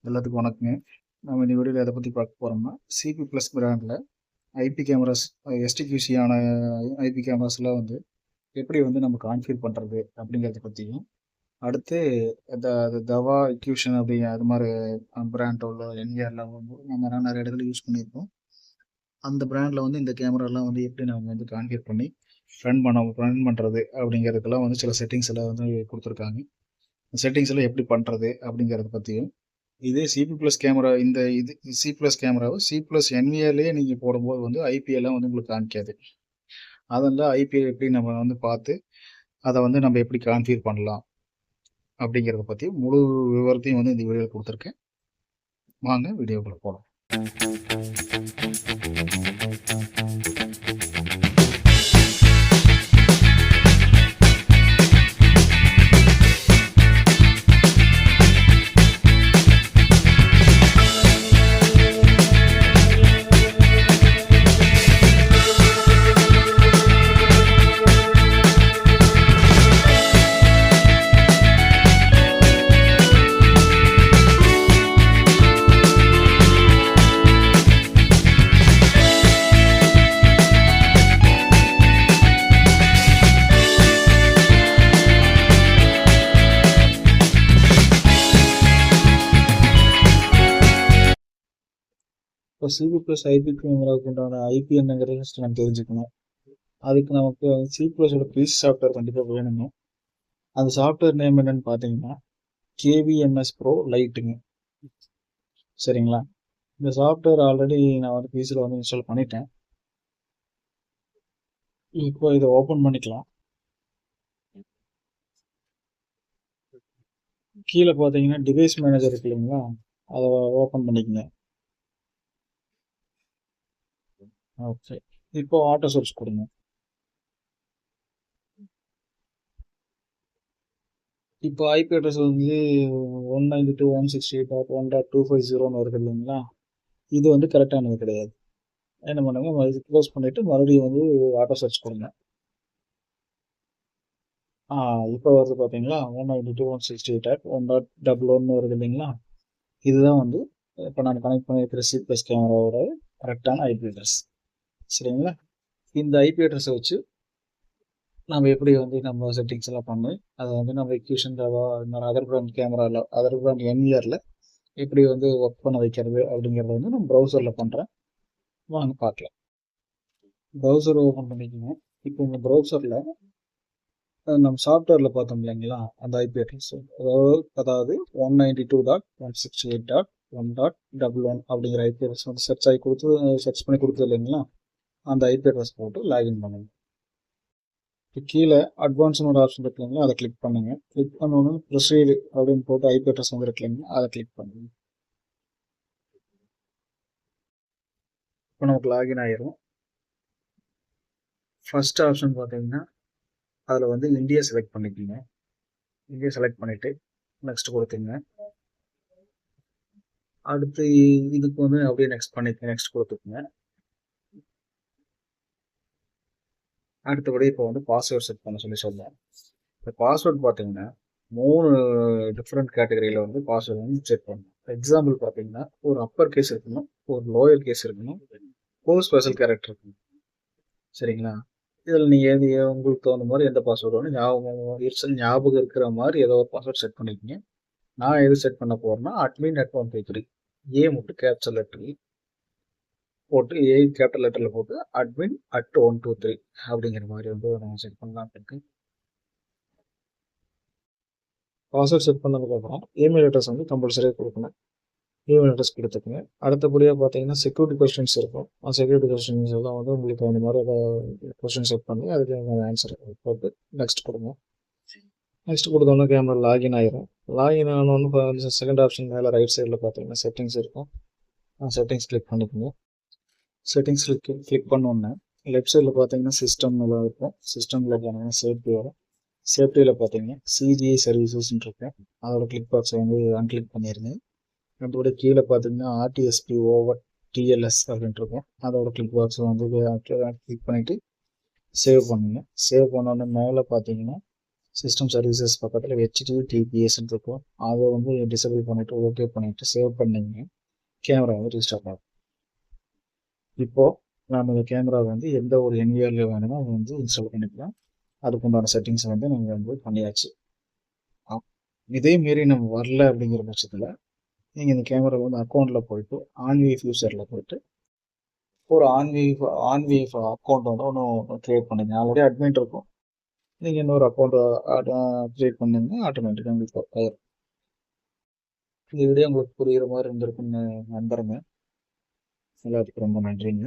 எல்லாத்துக்கும் வணக்கங்க. நம்ம இந்த வீடியோவில் எதை பற்றி பார்க்க போகிறோம்னா, சிபி ப்ளஸ் பிராண்டில் ஐபி கேமராஸ், எஸ்டிக்யூசியான ஐபி கேமராஸ்லாம் வந்து எப்படி வந்து நம்ம கான்ஃபிகர் பண்ணுறது அப்படிங்கிறத பற்றியும், அடுத்து தவா இக்யூஷன் அப்படிங்கிற அது மாதிரி பிராண்டோ உள்ள என்விஆர்லாம் வந்து நம்ம நிறைய இடத்துல யூஸ் பண்ணியிருக்கோம். அந்த பிராண்டில் வந்து இந்த கேமராலாம் வந்து எப்படி நம்ம வந்து கான்ஃபிகர் பண்ணி ரன் பண்ணுறது அப்படிங்கிறதுக்கெல்லாம் வந்து சில செட்டிங்ஸ் எல்லாம் வந்து கொடுத்துருக்காங்க. செட்டிங்ஸ் எல்லாம் எப்படி பண்ணுறது அப்படிங்கிறத பற்றியும், இதே சிபி ப்ளஸ் கேமரா இது சி ப்ளஸ் கேமராவை சி ப்ளஸ் என்விஆர்லேயே நீங்கள் போடும்போது வந்து ஐபிஎல்லாம் வந்து உங்களுக்கு காமிக்காது. அதெல்லாம் ஐபிஐ எப்படி நம்ம வந்து பார்த்து அதை வந்து நம்ம எப்படி கான்ஃபிகர் பண்ணலாம் அப்படிங்கிறத பற்றி முழு விவரத்தையும் வந்து இந்த வீடியோவில் கொடுத்துருக்கேன். வாங்க வீடியோக்குள்ள போகலாம். இப்போ சிபி ப்ளஸ் ஐபி கேமராவுக்கு உண்டான ஐபி என்னங்கிறத ஃபஸ்ட்டு நம்ம தெரிஞ்சுக்கணும். அதுக்கு நமக்கு சி ப்ளஸோட பீஸ் சாஃப்ட்வேர் கண்டிப்பாக வேணுங்க. அந்த சாஃப்ட்வேர் நேம் என்னன்னு பார்த்தீங்கன்னா கேவிஎம்எஸ் ப்ரோ லைட்டுங்க. சரிங்களா? இந்த சாஃப்ட்வேர் ஆல்ரெடி நான் வந்து பிசியில் வந்து இன்ஸ்டால் பண்ணிட்டேன். இப்போ இதை ஓப்பன் பண்ணிக்கலாம். கீழே பார்த்தீங்கன்னா டிவைஸ் மேனேஜர் இருக்கு இல்லைங்களா, அதை ஓப்பன் பண்ணிக்கங்க. ஓகே, இப்போ ஆட்டோ சர்ச் கொடுங்க. இப்போ ஐபி அட்ரஸ் வந்து 192.168.1.250 வருது இல்லைங்களா, இது வந்து கரெக்டானது கிடையாது. என்ன பண்ணுங்க, க்ளோஸ் பண்ணிட்டு மறுபடியும் வந்து ஆட்டோ சர்ச் கொடுங்க. இப்போ வருது பார்த்தீங்களா, 192.168.1.1 வருது இல்லைங்களா, இதுதான் வந்து இப்போ நான் கனெக்ட் பண்ணியிருக்கிற சி ப்ளஸ் கேமராவோட கரெக்டான ஐபி அட்ரஸ். சரிங்களா? இந்த ஐபி அட்ரஸை வச்சு நம்ம எப்படி வந்து நம்ம செட்டிங்ஸ் எல்லாம் பண்ணி அதை வந்து நம்ம எக்யூஷன் அதர் பிராண்ட் கேமராவில் அதர் பிராண்ட் என்விஆரில் எப்படி வந்து ஒர்க் பண்ண வைக்கிறது அப்படிங்கிறத வந்து நம்ம ப்ரௌசரில் பண்ணுறேன். வாங்க பார்க்கலாம். ப்ரௌசர் ஓப்பன் பண்ணிக்கோங்க. இப்போ இந்த ப்ரௌசரில் நம்ம சாஃப்ட்வேரில் பார்த்தோம் இல்லைங்களா, அந்த ஐபி அட்ரஸ் அதாவது 192.168.1.11 அப்படிங்கிற ஐபி அட்ரஸ் வந்து சர்ச் பண்ணி கொடுத்தது இல்லைங்களா, அந்த ஐபி அட்ரஸ் போட்டு லாகின் பண்ணுங்க. இப்போ கீழே அட்வான்ஸ்னு ஒரு ஆப்ஷன் இருக்கு இல்லைங்களா, அதை கிளிக் பண்ணுங்க. கிளிக் பண்ணோன்னு ப்ரொசீடு அப்படின்னு போட்டு ஐபி அட்ரஸ் வந்து இருக்கு இல்லைங்களா, அதை கிளிக் பண்ணுங்க. இப்போ நமக்கு லாகின் ஆயிரும். ஃபர்ஸ்ட் ஆப்ஷன் பார்த்தீங்கன்னா அதில் வந்து இந்தியா செலக்ட் பண்ணிக்கோங்க. இந்தியா செலக்ட் பண்ணிவிட்டு நெக்ஸ்ட் கொடுத்துங்க. அடுத்து இதுக்கு வந்து அப்படியே நெக்ஸ்ட் கொடுத்துக்குங்க. அடுத்தபடி இப்போ வந்து பாஸ்வேர்ட் செட் பண்ண சொல்லுவேன். இந்த பாஸ்வேர்ட் பார்த்தீங்கன்னா 3 டிஃப்ரெண்ட் கேட்டகரியில் வந்து பாஸ்வேர்டு வந்து செட் பண்ணணும். எக்ஸாம்பிள் பார்த்தீங்கன்னா ஒரு அப்பர் கேஸ் இருக்கணும், ஒரு லோயர் கேஸ் இருக்கணும், ஒரு ஸ்பெஷல் கேரக்டர் இருக்கணும். சரிங்களா? இதில் நீங்கள் உங்களுக்கு தகுந்த மாதிரி எந்த பாஸ்வேர்டு வந்து ஞாபகம் இருக்கிற மாதிரி ஏதோ ஒரு பாஸ்வேர்ட் செட் பண்ணிக்கோங்க. நான் எது செட் பண்ண போகிறேன்னா admin@123 ஏ மட்டும் கேப்சல் லெட்டர் போட்டு ஏ கேபிட்டல் லெட்டரில் போட்டு admin@123 அப்படிங்கிற மாதிரி வந்து நான் செட் பண்ணலாம்னு இருக்கேன். பாஸ்வேர்ட் செட் பண்ணதுக்கப்புறம் இமெயில் அட்ரஸ் வந்து கம்பல்சரியாக கொடுக்கணும். இமெயில் அட்ரஸ் கொடுத்துக்குங்க. அடுத்தபடியாக பார்த்தீங்கன்னா செக்யூரிட்டி கொஸ்டின்ஸ் இருக்கும். அந்த செக்யூரிட்டி கொஸ்டின்ஸ் எல்லாம் வந்து உங்களுக்கு அந்த மாதிரி கொஸ்டின் செட் பண்ணி அதுக்கு ஆன்சர் போட்டு நெக்ஸ்ட் கொடுங்க. நெக்ஸ்ட் கொடுத்தோன்னா கேமரா லாகின் ஆகிரும். லாகின் ஆனோன்னு செகண்ட் ஆப்ஷன் மேலே ரைட் சைடில் பார்த்தீங்கன்னா செட்டிங்ஸ் இருக்கும். செட்டிங்ஸ் கிளிக் பண்ணிக்கோங்க. செட்டிங்ஸ் கிளிக் பண்ணோன்னே லெஃப்ட் சைடில் பார்த்தீங்கன்னா சிஸ்டம் நல்லா இருக்கும். சிஸ்டமில் பார்த்தீங்கன்னா சேஃப்டி வரும். சேஃப்டியில் பார்த்தீங்கன்னா சிஜிஐ சர்வீசஸ்ன்னு இருக்கேன், அதோட கிளிக் பாக்ஸை வந்து அன்கிளிக் பண்ணிடுங்க. அதோட கீழே பார்த்தீங்கன்னா ஆர்டிஎஸ்பி ஓவர் டிஎல்எஸ் அப்படின்ட்டு இருக்கும், அதோட கிளிக் பாக்ஸை வந்து கிளிக் பண்ணிவிட்டு சேவ் பண்ணுங்க. சேவ் பண்ணோன்னே மேலே பார்த்தீங்கன்னா சிஸ்டம் சர்வீசஸ் பக்கத்தில் HTTPS இருக்கும். அதை வந்து டிசபிள் பண்ணிவிட்டு ஓகே பண்ணிவிட்டு சேவ் பண்ணிங்க கேமரா வந்து ரீஸ்டார்ட் ஆகும். இப்போது நம்ம இந்த கேமரா வந்து எந்த ஒரு என்விஆரில் வேணுமோ அதை வந்து இன்ஸ்டால் பண்ணிக்கலாம். அதுக்குண்டான செட்டிங்ஸை வந்து நம்ம வந்து பண்ணியாச்சு. இதே மாரி நம்ம வரல அப்படிங்கிற பட்சத்தில் நீங்கள் இந்த கேமரா வந்து அக்கௌண்ட்டில் போயிட்டு ஆன்வி ஃபியூச்சரில் போயிட்டு ஒரு ஆன்வி அக்கௌண்ட் வந்து ஒன்று க்ரியேட் பண்ணுங்க. ஆல்ரெடி அட்மின் இருக்கும், நீங்கள் இன்னொரு அக்கௌண்ட் க்ரியேட் பண்ணுங்க, ஆட்டோமேட்டிக்காக உங்களுக்கு ஆயிரும். இந்த வீடியோ உங்களுக்கு புரிகிற மாதிரி இருந்திருக்குன்னு நம்புறேங்க. எல்லாத்துக்கும் ரொம்ப நன்றிங்க.